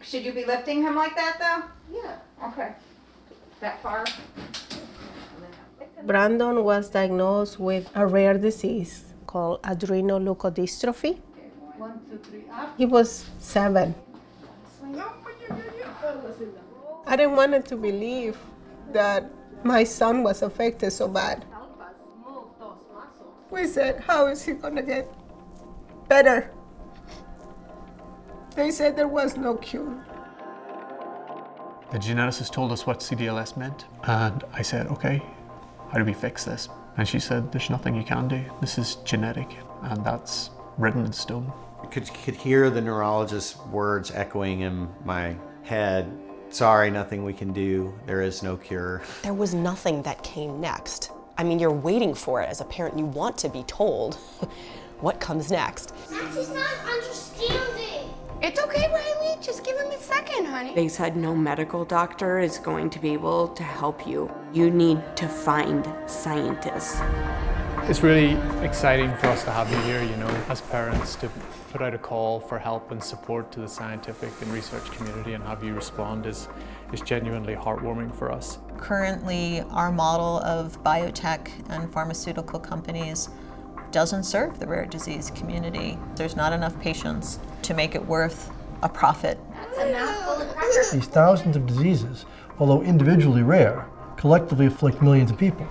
Should you be lifting him like that though? Yeah. Okay. That far? Brandon was diagnosed with a rare disease called adrenoleukodystrophy. 1, 2, 3, up. He was 7. I didn't want him to believe that my son was affected so bad. Help us move those muscles. We said, how is he gonna get better? They said there was no cure. The geneticist told us what CDLS meant, and I said, okay, how do we fix this? And she said, there's nothing you can do. This is genetic, and that's written in stone. I could hear the neurologist's words echoing in my head. Sorry, nothing we can do. There is no cure. There was nothing that came next. I mean, you're waiting for it as a parent. You want to be told what comes next. She's not understanding. It's okay, Riley. Just give him a second, honey. They said no medical doctor is going to be able to help you. You need to find scientists. It's really exciting for us to have you here, as parents, to put out a call for help and support to the scientific and research community, and have you respond is genuinely heartwarming for us. Currently, our model of biotech and pharmaceutical companies doesn't serve the rare disease community. There's not enough patients to make it worth a profit. That's a mouthful of cracker. These thousands of diseases, although individually rare, collectively afflict millions of people.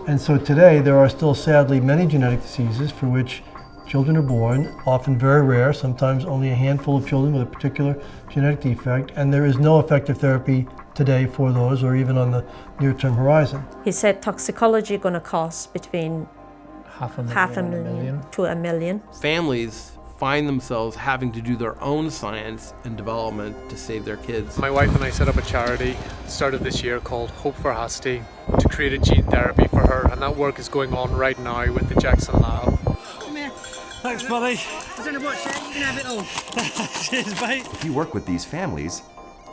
And so today there are still sadly many genetic diseases for which children are born, often very rare, sometimes only a handful of children with a particular genetic defect, and there is no effective therapy today for those or even on the near-term horizon. He said toxicology gonna cost between Half a $500,000 to $1 million. Families find themselves having to do their own science and development to save their kids. My wife and I set up a charity started this year called Hope for Hasty to create a gene therapy for her, and that work is going on right now with the Jackson Lab. Come here. Thanks, buddy. I don't know what shit, you can have it all. Cheers, mate. If you work with these families,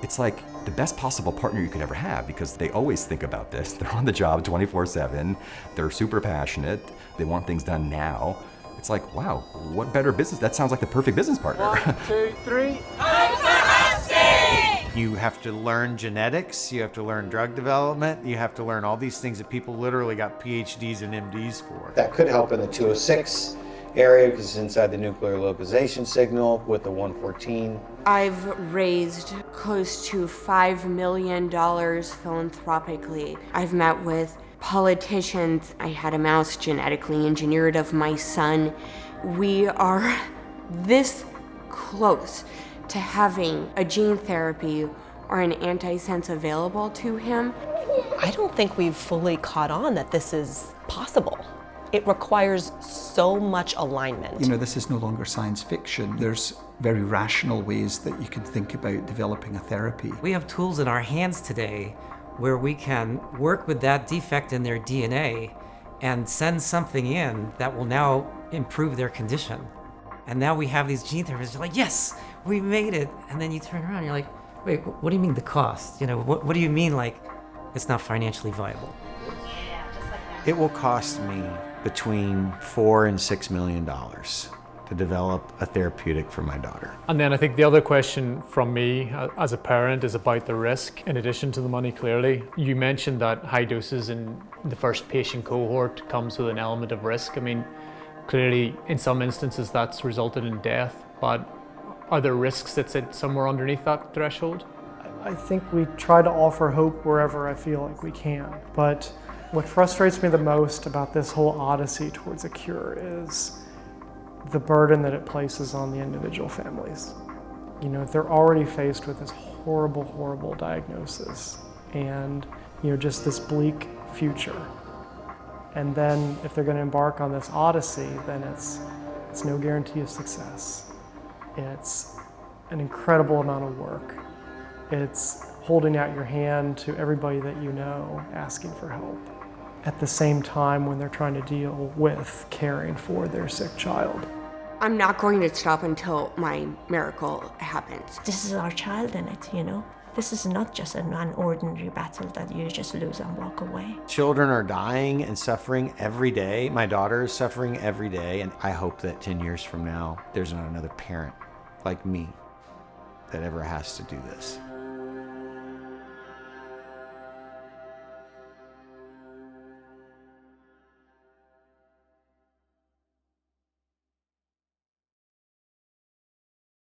it's like the best possible partner you could ever have, because they always think about this. They're on the job 24/7. They're super passionate. They want things done now. It's like, wow, what better business? That sounds like the perfect business partner. 1, 2, 3. You have to learn genetics, you have to learn drug development, you have to learn all these things that people literally got PhDs and MDs for. That could help in the 206 area because it's inside the nuclear localization signal with the 114. I've raised close to $5 million philanthropically. I've met with politicians. I had a mouse genetically engineered of my son. We are this close to having a gene therapy or an antisense available to him. I don't think we've fully caught on that this is possible. It requires so much alignment. This is no longer science fiction. There's very rational ways that you can think about developing a therapy. We have tools in our hands today where we can work with that defect in their DNA and send something in that will now improve their condition. And now we have these gene therapies. You're like, yes, we made it. And then you turn around and you're like, wait, what do you mean the cost? What do you mean it's not financially viable? Yeah, just like that. It will cost me between $4 and $6 million to develop a therapeutic for my daughter. And then I think the other question from me as a parent is about the risk, in addition to the money, clearly. You mentioned that high doses in the first patient cohort comes with an element of risk. I mean, clearly, in some instances, that's resulted in death, but are there risks that sit somewhere underneath that threshold? I think we try to offer hope wherever I feel like we can, but what frustrates me the most about this whole odyssey towards a cure is the burden that it places on the individual families. They're already faced with this horrible, horrible diagnosis and, just this bleak future. And then if they're going to embark on this odyssey, then it's no guarantee of success. It's an incredible amount of work. It's holding out your hand to everybody that you know, asking for help. At the same time when they're trying to deal with caring for their sick child. I'm not going to stop until my miracle happens. This is our child in it, This is not just an ordinary battle that you just lose and walk away. Children are dying and suffering every day. My daughter is suffering every day, and I hope that 10 years from now, there's not another parent like me that ever has to do this.